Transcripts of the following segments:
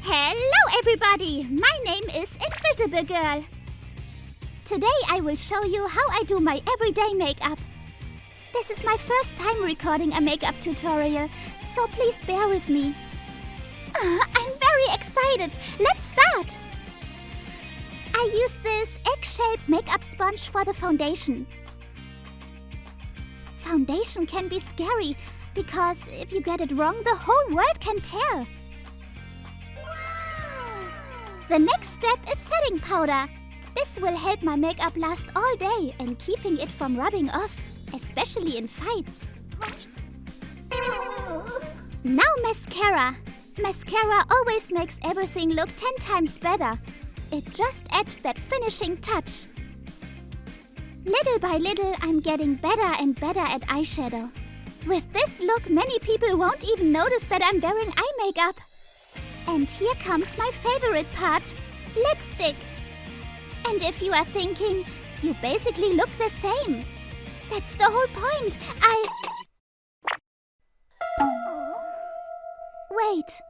Hello everybody! My name is Invisible Girl. Today I will show you how I do my everyday makeup. This is my first time recording a makeup tutorial, so please bear with me. I'm very excited! Let's start! I use this egg-shaped makeup sponge for the foundation. Foundation can be scary, because if you get it wrong, the whole world can tell. The next step is setting powder. This will help my makeup last all day and keeping it from rubbing off, especially in fights. Now mascara. Mascara always makes everything look 10 times better. It just adds that finishing touch. Little by little, I'm getting better and better at eyeshadow. With this look, many people won't even notice that I'm wearing eye makeup. And here comes my favorite part, lipstick. And if you are thinking, you basically look the same. That's the whole point. Wait.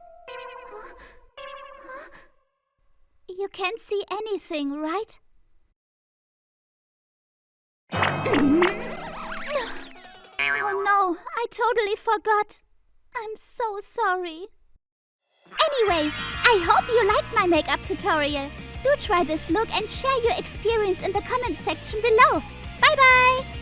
You can't see anything, right? Oh no, I totally forgot. I'm so sorry. Anyways, I hope you liked my makeup tutorial. Do try this look and share your experience in the comment section below. Bye bye!